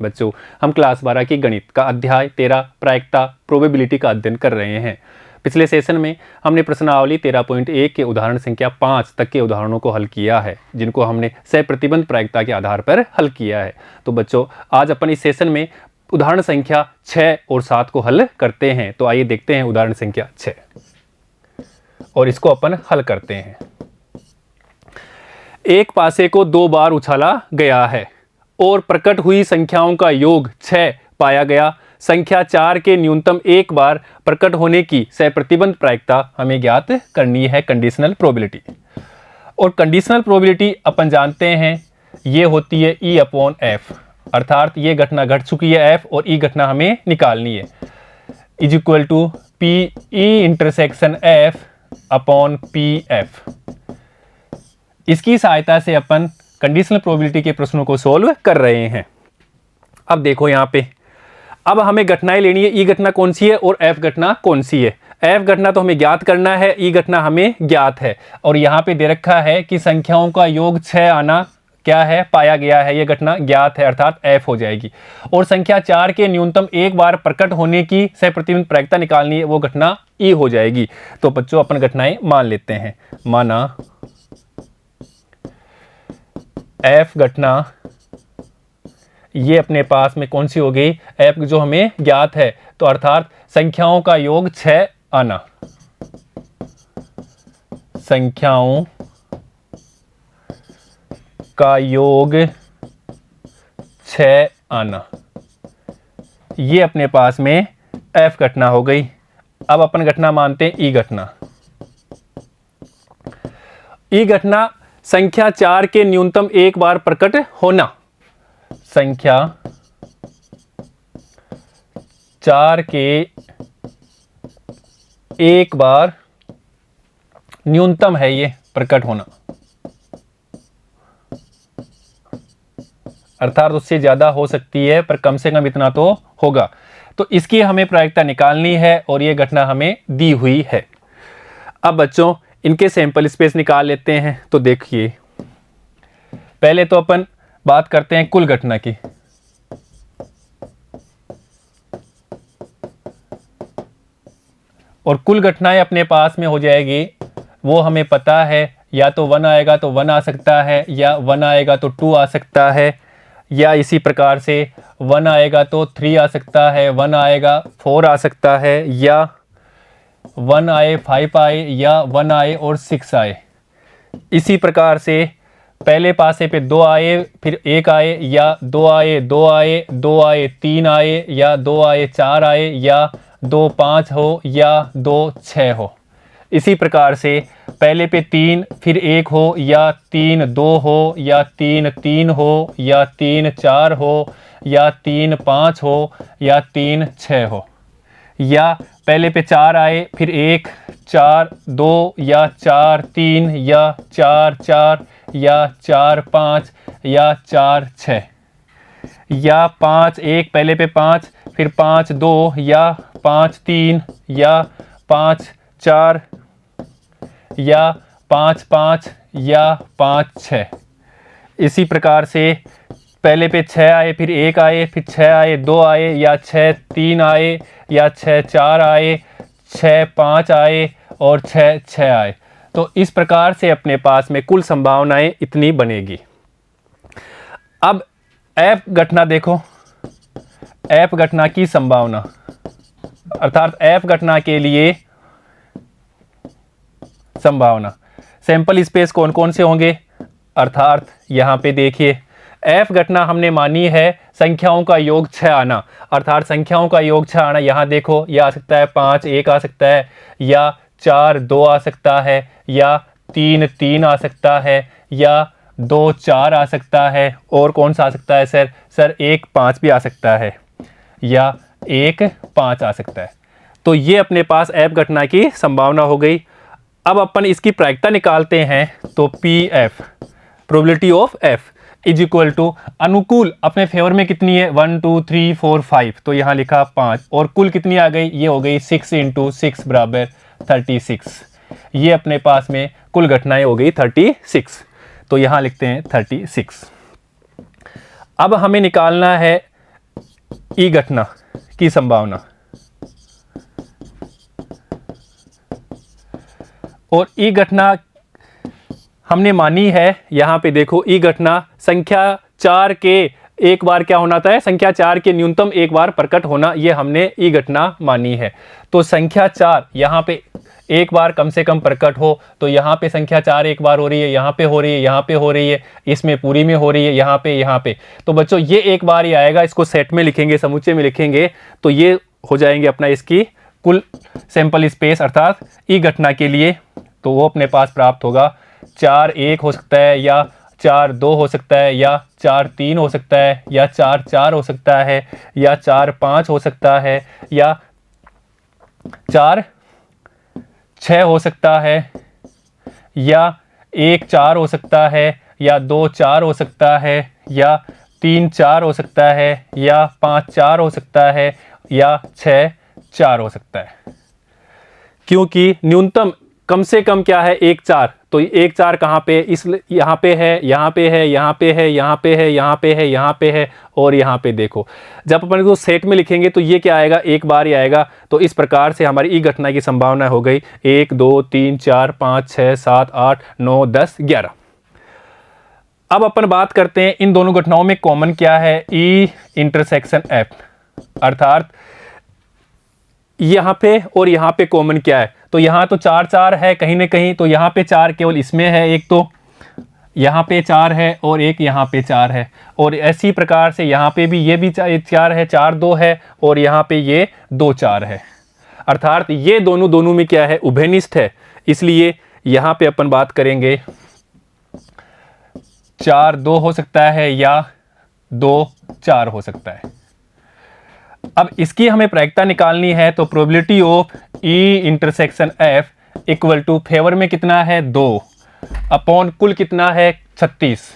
बच्चों, हम क्लास 12 की गणित का अध्याय 13 प्रायिकता प्रोबेबिलिटी का अध्ययन कर रहे हैं। पिछले सेशन में हमने प्रश्नावली 13.1 के उदाहरण संख्या 5 तक के उदाहरणों को हल किया है, जिनको हमने सहप्रतिबंध प्रायिकता के आधार पर हल किया है। तो बच्चों, आज अपन इस सेशन में उदाहरण संख्या 6 और 7 को हल करते हैं। तो आइए देखते हैं उदाहरण संख्या 6 और इसको अपन हल करते हैं। एक पासे को 2 बार उछाला गया है और प्रकट हुई संख्याओं का योग 6 पाया गया। संख्या 4 के न्यूनतम एक बार प्रकट होने की सहप्रतिबंध प्रायिकता हमें ज्ञात करनी है, कंडीशनल प्रोबेबिलिटी। और कंडीशनल प्रोबेबिलिटी अपन जानते हैं ये होती है E/F, अर्थात ये घटना घट चुकी है F और E घटना हमें निकालनी है, इज इक्वल टू PE/F/PF। इसकी सहायता से अपन कंडीशनल प्रोबेबिलिटी के प्रश्नों को सोल्व कर रहे हैं। अब देखो यहाँ पे, अब हमें घटनाएं लेनी है, E घटना कौन सी है और F घटना कौन सी है। F घटना तो हमें ज्ञात करना है, E घटना हमें ज्ञात है। और यहाँ पे दे रखा है कि संख्याओं का योग 6 आना क्या है, पाया गया है, ये घटना ज्ञात है, अर्थात F हो जाएगी। और संख्या 4 के न्यूनतम एक बार प्रकट होने की सहप्रतिबंध प्रायिकता निकालनी है, वो घटना E हो जाएगी। तो बच्चों, अपन घटनाएं मान लेते हैं। माना F घटना ये अपने पास में कौन सी हो गई, F जो हमें ज्ञात है, तो अर्थात संख्याओं का योग 6 आना, संख्याओं का योग 6 आना, ये अपने पास में F घटना हो गई। अब अपन घटना मानते हैं E घटना। E घटना संख्या 4 के न्यूनतम एक बार प्रकट होना, संख्या 4 के एक बार न्यूनतम है ये प्रकट होना, अर्थात उससे ज्यादा हो सकती है पर कम से कम इतना तो होगा। तो इसकी हमें प्रायिकता निकालनी है और ये घटना हमें दी हुई है। अब बच्चों, इनके सैंपल स्पेस निकाल लेते हैं। तो देखिए, पहले तो अपन बात करते हैं कुल घटना की। और कुल घटनाएं अपने पास में हो जाएगी, वो हमें पता है, या तो 1 आएगा तो 1 आ सकता है, या 1 आएगा तो 2 आ सकता है, या इसी प्रकार से 1 आएगा तो 3 आ सकता है, 1 आएगा 4 आ सकता है, या 1 आए 5 आए, या 1 आए और 6 आए। इसी प्रकार से पहले पासे पे 2 आए फिर 1 आए, या 2 आए 2 आए 2 आए 3 आए, या 2 आए 4 आए, या 2 5 हो, या 2 6 हो। इसी प्रकार से पहले पे 3 फिर 1 हो, या 3 2 हो, या 3 3 हो, या 3 4 हो, या 3 5 हो, या 3 6 हो। या पहले पे 4 आए फिर 1 4 2, या 4 3, या 4 4, या 4 5, या 4 6, या 5 1 पहले पे 5 फिर 5 2, या 5 3, या 5 4, या 5 5, या 5 6। इसी प्रकार से पहले पे 6 आए फिर 1 आए, फिर 6 आए 2 आए, या 6 3 आए, या 6 4 आए, 6 5 आए और 6 6 आए। तो इस प्रकार से अपने पास में कुल संभावनाएं इतनी बनेगी। अब F घटना देखो, F घटना की संभावना, अर्थात F घटना के लिए संभावना, सैंपल स्पेस कौन कौन से होंगे, अर्थात यहाँ पे देखिए, F घटना हमने मानी है संख्याओं का योग 6 आना, अर्थात संख्याओं का योग 6 आना। यहाँ देखो, यह आ सकता है 5 1 आ सकता है, या 4 2 आ सकता है, या 3 3 आ सकता है, या 2 4 आ सकता है, और कौन सा आ सकता है सर 1 5 भी आ सकता है, या 1 5 आ सकता है। तो ये अपने पास F घटना की संभावना हो गई। अब अपन इसकी प्रायिकता निकालते हैं। तो PF, probability of F, is equal to अनुकूल अपने फेवर में कितनी है, 1 2 3 4 5, तो यहाँ लिखा 5, और कुल कितनी आ गई, ये हो गई 6 × 6 बराबर 36। ये अपने पास में कुल घटनाएं हो गई 36, तो यहाँ लिखते हैं 36। अब हमें निकालना है ई घटना की संभावना, और ई घटना हमने मानी है। यहां पे देखो ई घटना संख्या 4 के एक बार क्या होना था, संख्या 4 के न्यूनतम एक बार प्रकट होना, ये हमने ई घटना मानी है। तो संख्या 4 यहां पे एक बार कम से कम प्रकट हो, तो यहाँ पे संख्या 4 एक बार हो रही है, यहाँ पे हो रही है, यहाँ पे हो रही है, इसमें पूरी में हो रही है, यहाँ पे, यहाँ पे। तो बच्चों ये एक बार ही आएगा, इसको सेट में लिखेंगे, समुच्चय में लिखेंगे, तो ये हो जाएंगे अपना इसकी कुल सैंपल स्पेस अर्थात ई घटना के लिए। तो वो अपने पास प्राप्त होगा 4 1 हो सकता है, या 4 2 हो सकता है, या 4 3 हो सकता है, या 4 4 हो सकता है, या 4 5 हो सकता है, या 4 6 हो सकता है, या 1 4 हो सकता है, या 2 4 हो सकता है, या 3 4 हो सकता है, या 5 4 हो सकता है, या 6 4 हो सकता है। क्योंकि न्यूनतम कम से कम क्या है, 1 4, तो 1 4 कहाँ पे, इस यहाँ पे है, यहाँ पे है, यहाँ पे है, यहाँ पे है, यहाँ पे है, यहाँ पे है, और यहाँ पे देखो। जब अपन को सेट में लिखेंगे तो ये क्या आएगा, एक बार ही आएगा। तो इस प्रकार से हमारी ई घटना की संभावना हो गई 1 2 3 4 5 6 7 8 9 10 11। अब अपन बात करते हैं इन दोनों घटनाओं में कॉमन क्या है, ई इंटरसेक्शन एफ, अर्थात यहाँ पे और यहाँ पे कॉमन क्या है। तो यहाँ तो 4 4 है कहीं ना कहीं, तो यहाँ पे 4 केवल इसमें है, एक तो यहाँ पे 4 है और एक यहाँ पे 4 है, और ऐसी प्रकार से यहाँ पे भी ये भी 4 है, 4 2 है, और यहाँ पे ये 2 4 है। अर्थात ये दोनों में क्या है, उभयनिष्ठ है। इसलिए यहाँ पे अपन बात करेंगे 4 2 हो सकता है या 2 4 हो सकता है। अब इसकी हमें प्रायिकता निकालनी है, तो probability of E intersection F equal to favour में कितना है 2 अपॉन कुल कितना है 36।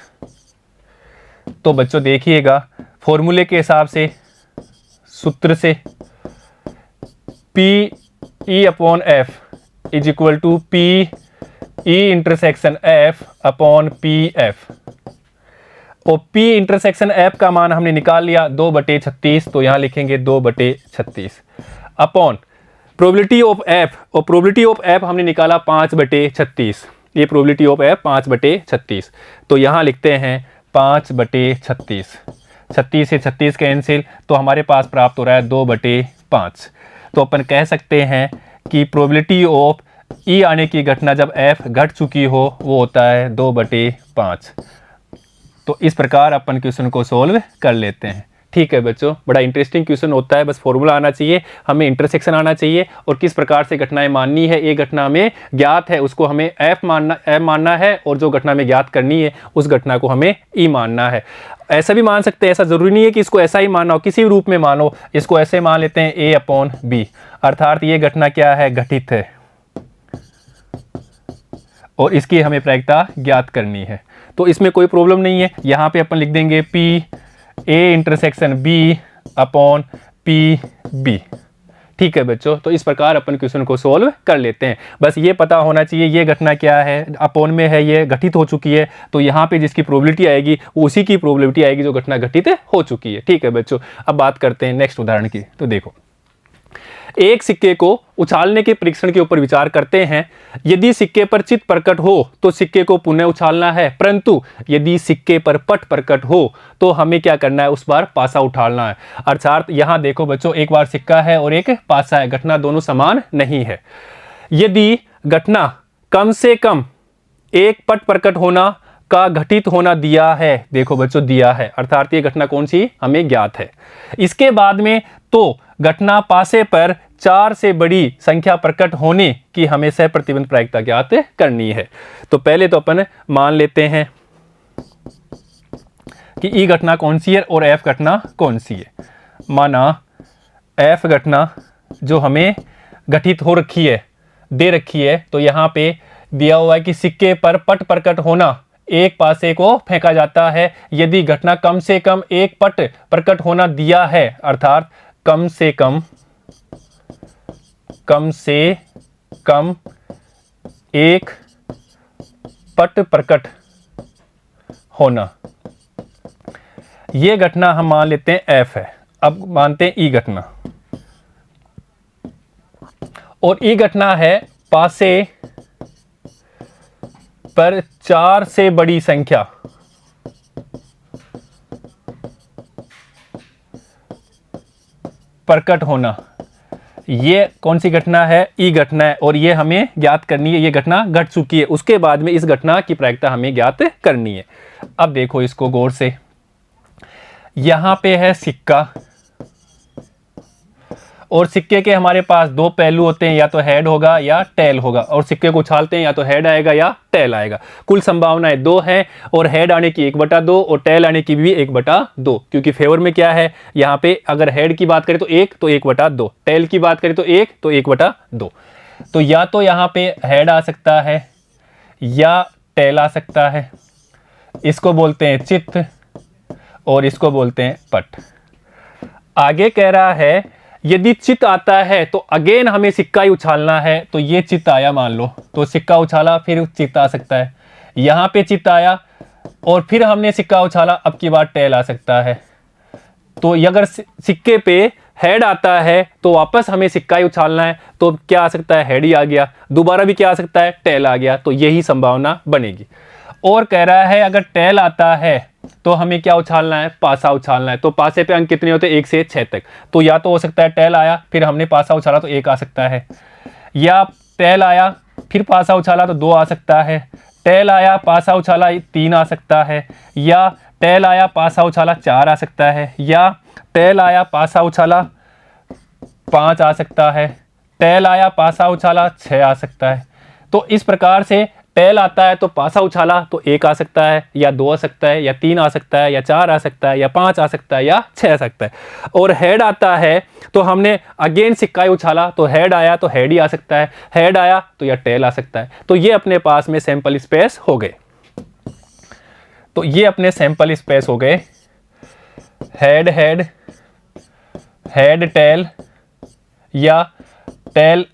तो बच्चों देखिएगा फॉर्मूले के हिसाब से, सूत्र से, P E upon F is equal to P E intersection F upon P F. और P इंटरसेक्शन F का मान हमने निकाल लिया 2/36, तो यहां लिखेंगे 2/36 अपॉन प्रोबेबिलिटी ऑफ F, और प्रोबेबिलिटी ऑफ F हमने निकाला 5/36। ये प्रोबेबिलिटी ऑफ F 5/36, तो यहां लिखते हैं 5/36। 36 से 36 कैंसिल, तो हमारे पास प्राप्त हो रहा है 2/5। तो अपन कह सकते हैं कि प्रोबेबिलिटी ऑफ E आने की घटना जब F घट चुकी हो वो होता है 2/5। तो इस प्रकार अपन क्वेश्चन को सॉल्व कर लेते हैं। ठीक है बच्चों, बड़ा इंटरेस्टिंग क्वेश्चन होता है, बस फॉर्मूला आना चाहिए, हमें इंटरसेक्शन आना चाहिए, और किस प्रकार से घटनाएं माननी है। एक घटना में ज्ञात है उसको हमें एफ मानना है, और जो घटना में ज्ञात करनी है उस घटना को हमें ई मानना है। ऐसा भी मान सकते हैं, ऐसा जरूरी नहीं है कि इसको ऐसा ही मानना हो, किसी भी रूप में मानो। इसको ऐसे मान लेते हैं ए अपॉन बी, अर्थात ये घटना क्या है, घटित है, और इसकी हमें प्रायिकता ज्ञात करनी है। तो इसमें कोई प्रॉब्लम नहीं है। यहाँ पे अपन लिख देंगे P A intersection B upon P B. ठीक है बच्चों, तो इस प्रकार अपन क्वेश्चन को सॉल्व कर लेते हैं। बस ये पता होना चाहिए ये घटना क्या है, अपॉन में है, ये घटित हो चुकी है, तो यहाँ पे जिसकी प्रोबेबिलिटी आएगी वो उसी की प्रोबेबिलिटी आएगी जो घटना घटित हो चुकी है। ठीक है बच्चों, अब बात करते हैं नेक्स्ट उदाहरण की। तो देखो, एक सिक्के को उछालने के परीक्षण के ऊपर विचार करते हैं। यदि सिक्के पर चित्त प्रकट हो तो सिक्के को पुनः उछालना है, परंतु यदि सिक्के पर पट प्रकट हो तो हमें क्या करना है, उस बार पासा उछालना है। अर्थात यहां देखो बच्चों, एक बार सिक्का है और एक पासा है, घटना दोनों समान नहीं है। यदि घटना कम से कम एक पट प्रकट होना का घटित होना दिया है, देखो बच्चों दिया है, अर्थात ये घटना कौन सी हमें ज्ञात है। इसके बाद में तो घटना पासे पर 4 से बड़ी संख्या प्रकट होने की हमें सह प्रतिबंध प्रायिकता ज्ञात करनी है। तो पहले तो अपन मान लेते हैं कि ई घटना कौन सी है और एफ घटना कौन सी है। माना एफ घटना जो हमें घटित हो रखी है, दे रखी है, तो यहाँ पे दिया हुआ है कि सिक्के पर पट प्रकट होना, एक पासे को फेंका जाता है यदि घटना कम से कम एक पट प्रकट होना दिया है, अर्थात कम से कम एक पट प्रकट होना, यह घटना हम मान लेते हैं एफ है। अब मानते हैं ई घटना, और ई घटना है पासे पर 4 से बड़ी संख्या प्रकट होना। ये कौन सी घटना है? ई घटना है, और ये हमें ज्ञात करनी है। ये घटना घट चुकी है, उसके बाद में इस घटना की प्रायिकता हमें ज्ञात करनी है। अब देखो इसको गौर से, यहां पे है सिक्का, और सिक्के के हमारे पास दो पहलू होते हैं, या तो हेड होगा या टेल होगा, और सिक्के को उछालते हैं या तो हेड आएगा या टेल आएगा। कुल संभावनाएं 2 हैं, और हेड आने की 1/2 और टेल आने की भी 1/2, क्योंकि फेवर में क्या है यहाँ पे, अगर हेड की बात करें तो 1 तो 1/2, टेल की बात करें तो 1 तो 1/2। तो या तो यहाँ पे हेड आ सकता है या टेल आ सकता है। इसको बोलते हैं चित्त और इसको बोलते हैं पट। आगे कह रहा है यदि चित्त आता है तो अगेन हमें सिक्का ही उछालना है। तो ये चित्त आया मान लो, तो सिक्का उछाला फिर चित्त आ सकता है। यहाँ पे चित्त आया और फिर हमने सिक्का उछाला, अब की बार टेल आ सकता है। तो अगर सिक्के पे हेड आता है तो वापस हमें सिक्का ही उछालना है, तो क्या आ सकता है? हेड ही आ गया। दोबारा भी क्या आ सकता है? टेल आ गया। तो यही संभावना बनेगी। और कह रहा है अगर टेल आता है तो हमें क्या उछालना है? पासा उछालना है। तो पासे पे अंक कितने होते हैं? 1 से 6 तक। तो या तो हो सकता है टेल आया फिर हमने पासा उछाला तो 1 आ सकता है, या टेल आया फिर पासा उछाला तो 2 आ सकता है, टेल आया पासा उछाला 3 आ सकता है, या टेल आया पासा उछाला 4 आ सकता है, या टेल आया पासा उछाला 5 आ सकता है, टेल आया पासा उछाला 6 आ सकता है। तो इस प्रकार से टेल आता है तो पासा उछाला तो 1 आ सकता है, या 2 आ सकता है, या 3 आ सकता है, या 4 आ सकता है, या 5 आ सकता है, या 6 आ सकता है। और हेड आता है तो हमने अगेन सिक्का ही उछाला, तो हेड आया तो हेड ही आ सकता है, हेड आया तो या टेल आ सकता है। तो ये अपने पास में सैंपल स्पेस हो गए। तो ये अपने सैंपल स्पेस हो गए, हेड हेड, हेड टेल, या टेल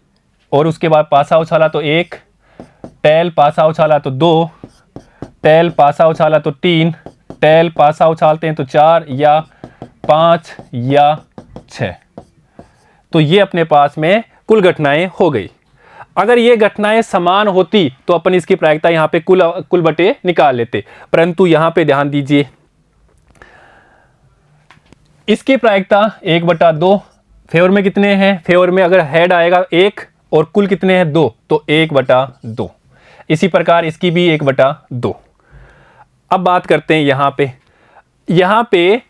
और उसके बाद पासा उछाला तो 1, टेल पासा उछाला तो 2, टेल पासा उछाला तो 3, टेल पासा उछालते हैं तो 4, या 5, या 6। तो ये अपने पास में कुल घटनाएं हो गई। अगर ये घटनाएं समान होती तो अपन इसकी प्रायिकता यहाँ पे कुल बटे निकाल लेते, परंतु यहाँ पे ध्यान दीजिए, इसकी प्रायिकता 1/2। फेवर में कितने हैं? फेवर में अगर हेड आएगा 1 और कुल कितने हैं? 2, तो 1/2। इसी प्रकार इसकी भी 1/2। अब बात करते हैं यहाँ पे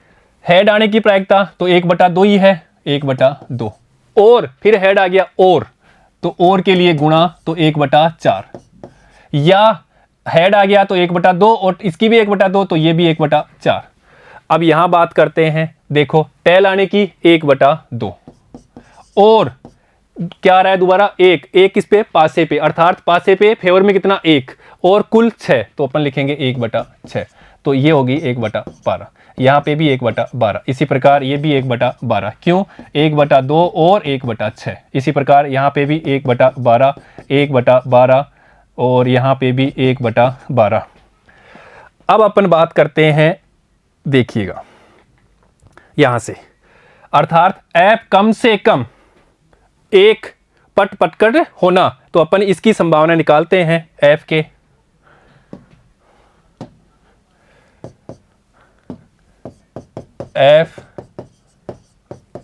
हेड आने की प्रायिकता तो 1/2 ही है, 1/2। और फिर हेड आ गया तो और के लिए गुणा तो 1/4, या हेड आ गया तो 1/2 और इसकी भी 1/2 तो ये भी 1/4। अब यहां बात करते हैं, देखो टेल आने की 1/2 और क्या आ रहा है दोबारा? 1 किस पे? पासे पे, अर्थात पासे पे फेवर में कितना? 1 और कुल 6, तो अपन लिखेंगे 1/6। तो ये होगी 1/12। यहाँ पे भी 1/12, इसी प्रकार ये भी 1/12। क्यों? 1/2 और 1/6। इसी प्रकार यहाँ पे भी 1/12, 1/12 और यहाँ पे भी 1/12। अब अपन बात करते हैं, देखिएगा यहाँ से, अर्थात f कम से कम 1 पट पटकर होना। तो अपन इसकी संभावना निकालते हैं f के। f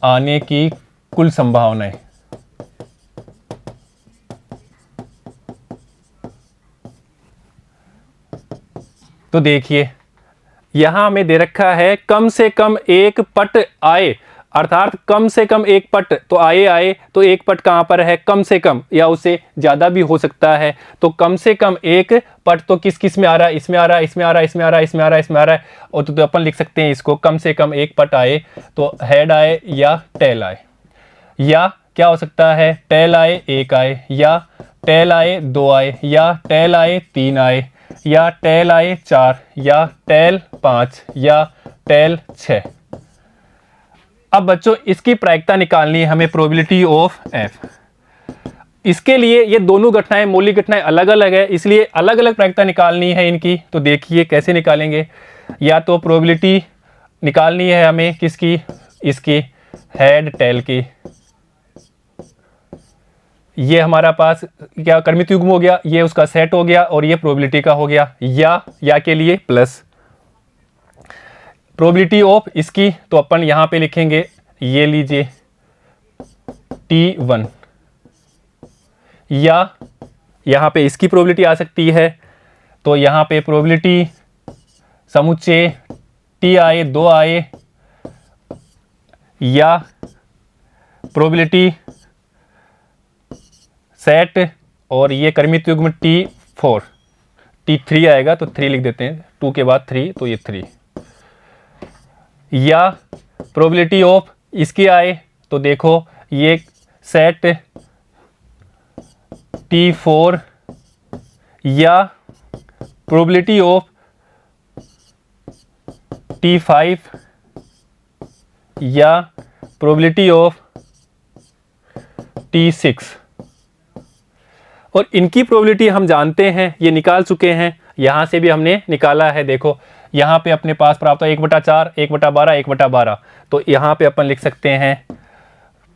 आने की कुल संभावनाएं, तो देखिए यहां हमें दे रखा है कम से कम 1 पट आए, अर्थात कम से कम 1 पट तो आए तो 1 पट कहां पर है? कम से कम, या उससे ज्यादा भी हो सकता है। तो कम से कम 1 पट तो किस किस में आ रहा है? इसमें आ रहा है, इसमें आ रहा है, इसमें आ रहा है, इसमें आ रहा है, इसमें आ रहा है। और तो अपन लिख सकते हैं इसको, कम से कम 1 पट आए तो हेड आए या टेल आए, या क्या हो सकता है? टेल आए 1 आए, या टेल आए 2 आए, या टेल आए 3 आए, या टेल आए 4, या टेल 5, या टेल 6। अब बच्चों इसकी प्रायिकता निकालनी है हमें, प्रोबेबिलिटी ऑफ f। इसके लिए ये दोनों घटनाएं, मौलिक घटनाएं अलग अलग है, इसलिए अलग अलग प्रायिकता निकालनी है इनकी। तो देखिए कैसे निकालेंगे। या तो प्रोबेबिलिटी निकालनी है हमें किसकी? इसकी हेड टेल की। ये हमारा पास क्या कर्मित युग्म हो गया, ये उसका सेट हो गया और ये प्रोबेबिलिटी का हो गया। या के लिए प्लस प्रोबेबिलिटी ऑफ इसकी, तो अपन यहां पे लिखेंगे, ये लीजिए T1। या यहां पे इसकी प्रोबेबिलिटी आ सकती है, तो यहां पे प्रोबेबिलिटी समुच्चय Ti 2 आए, या प्रोबेबिलिटी सेट और ये कर्मित युग्म T4 T3 आएगा, तो 3 लिख देते हैं, 2 के बाद 3, तो ये 3। या प्रोबेबिलिटी ऑफ इसकी आए, तो देखो ये सेट T4, या प्रोबेबिलिटी ऑफ T5, या प्रोबेबिलिटी ऑफ T6। और इनकी प्रोबेबिलिटी हम जानते हैं, ये निकाल चुके हैं, यहां से भी हमने निकाला है। देखो यहां पे अपने पास प्राप्त है 1/4, 1/12, 1/12। तो यहां पे अपन लिख सकते हैं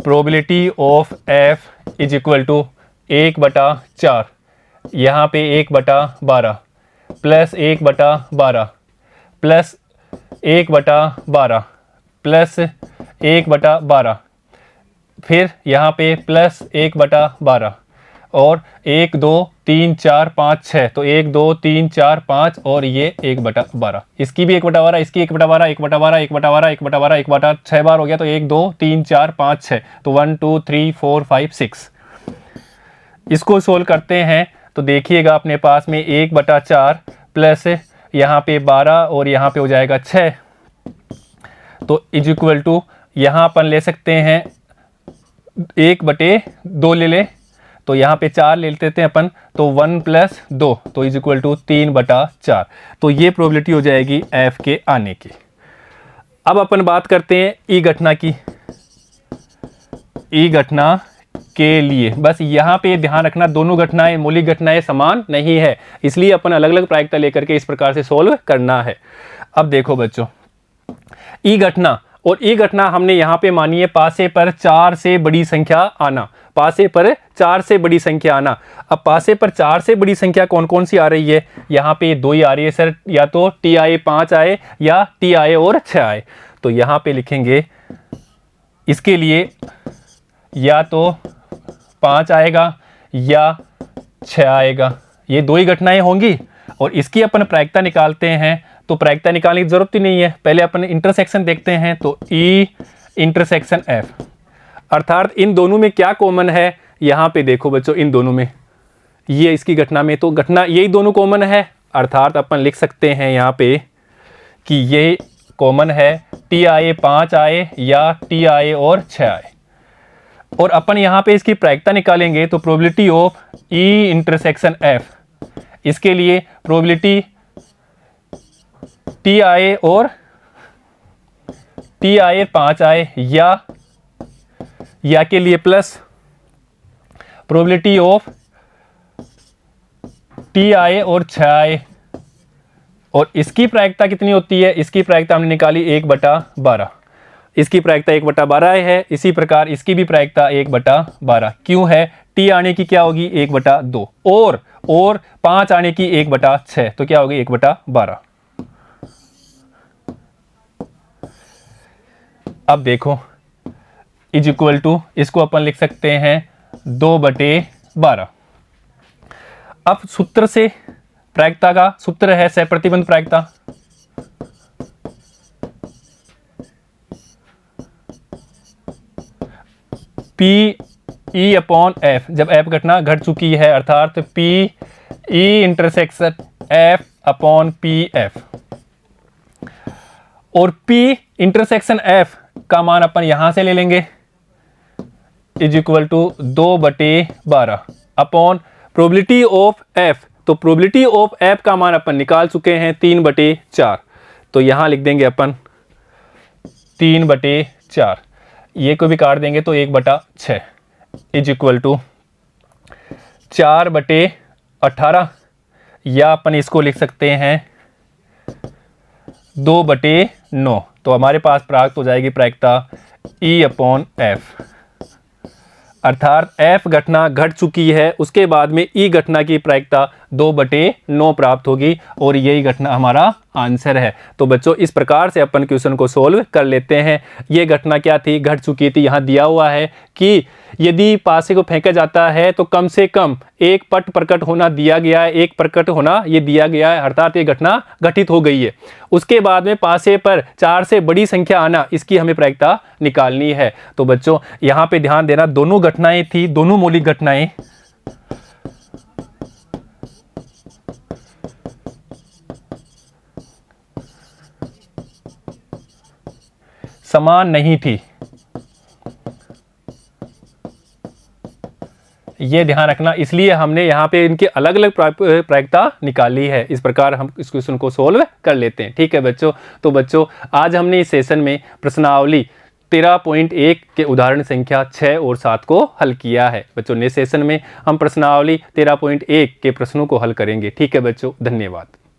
probability of F is equal to 1/4, यहाँ पे 1/12 प्लस 1/12 प्लस 1/12 प्लस 1/12, फिर यहाँ पे प्लस 1/12 और 1 2 3 4 5 6, तो 1 2 3 4 5 और ये 1/12। इसकी भी 1/12, इसकी 1/12, 1/12, 1/12, 1/12, 1/12 6 बार हो गया, तो 1 2 3 4 5 6, तो 1 2 3 4 5 6। इसको सोल्व करते हैं तो देखिएगा अपने पास में 1/4 प्लस यहाँ पे 12 और यहाँ पे हो जाएगा 6, तो इज इक्वल टू यहाँ अपन ले सकते हैं 1/2 ले ले, तो यहाँ पे 4 ले लेते हैं अपन, तो 1 + 2, तो इज इक्वल टू 3/4। तो ये प्रोबेबिलिटी हो जाएगी F के आने की। अब अपन बात करते हैं ई घटना की। ई घटना के लिए बस यहाँ पे ध्यान रखना, दोनों घटनाएं मौलिक घटनाएं समान नहीं है, इसलिए अपन अलग अलग प्रायिकता लेकर के इस प्रकार से सोल्व करना है। अब देखो बच्चों, ई घटना, और ई घटना हमने यहाँ पे मानी है पासे पर 4 से बड़ी संख्या आना, पासे पर 4 से बड़ी संख्या आना। अब पासे पर 4 से बड़ी संख्या कौन कौन सी आ रही है, यहाँ पे 2 ही आ रही है सर, या तो TI 5 आए या TI और 6 आए। तो यहाँ पे लिखेंगे इसके लिए या तो 5 आएगा या 6 आएगा, ये 2 ही घटनाएं होंगी। और इसकी अपन प्रायिकता निकालते हैं, तो प्रायिकता निकालने की जरूरत ही नहीं है, पहले अपन इंटरसेक्शन देखते हैं। तो E इंटरसेक्शन F, अर्थात इन दोनों में क्या कॉमन है, यहाँ पे देखो बच्चों, इन दोनों में, ये इसकी घटना में तो घटना यही दोनों कॉमन है, अर्थात अपन लिख सकते हैं यहाँ पे कि ये कॉमन है, TI 5 आए या TI और 6 आए। और अपन यहाँ पे इसकी प्रायिकता निकालेंगे, तो probability of E intersection F, इसके लिए प्रोबेबिलिटी TI और TI 5 आए या के लिए प्लस प्रोबेबिलिटी ऑफ TI और 6 आए। और इसकी प्रायिकता कितनी होती है, इसकी प्रायिकता हमने निकाली 1/12, इसकी प्रायिकता 1/12 है, इसी प्रकार इसकी भी प्रायिकता 1/12 क्यों है, T आने की क्या होगी 1/2 और 5 आने की 1/6, तो क्या होगी 1/12। अब देखो इज इक्वल टू, इसको अपन लिख सकते हैं 2/12। अब सूत्र से, प्रायिकता का सूत्र है सहप्रतिबंध प्रायिकता, PE/F, जब F घटना घट चुकी है, अर्थात PE इंटरसेक्शन F/PF। और P इंटरसेक्शन F का मान अपन यहां से ले लेंगे, is equal to 2/12 upon probability of F। तो प्रोबेबिलिटी ऑफ F का मान अपन निकाल चुके हैं 3/4, तो यहां लिख देंगे अपन 3/4, ये को भी काट देंगे तो 1/6 इज इक्वल टू 4/18, या अपन इसको लिख सकते हैं 2/9, तो हमारे पास प्राप्त हो जाएगी प्रायिकता E/F, अर्थात F घटना घट चुकी है, उसके बाद में E घटना की प्रायिकता 2/9 प्राप्त होगी और यही घटना हमारा आंसर है। तो बच्चों इस प्रकार से अपन क्वेश्चन को सोल्व कर लेते हैं। ये घटना क्या थी, घट चुकी थी। यहाँ दिया हुआ है कि यदि पासे को फेंका जाता है तो कम से कम एक पट प्रकट होना दिया गया है, एक प्रकट होना ये दिया गया है, अर्थात ये घटना घटित हो गई है। उसके बाद में पासे पर 4 से बड़ी संख्या आना, इसकी हमें प्रायिकता निकालनी है। तो बच्चों यहाँ पे ध्यान देना, दोनों घटनाएं थी, दोनों मौलिक घटनाएं समान नहीं थी, ये ध्यान रखना। इसलिए हमने यहाँ पे इनके अलग अलग प्रायिकता निकाली है। इस प्रकार हम इस क्वेश्चन को सोल्व कर लेते हैं। ठीक है बच्चों। तो बच्चों आज हमने इस सेशन में प्रश्नावली 13.1 के उदाहरण संख्या 6 और 7 को हल किया है। बच्चों नेक्स्ट सेशन में हम प्रश्नावली 13.1 के प्रश्नों को हल करेंगे। ठीक है बच्चों, धन्यवाद।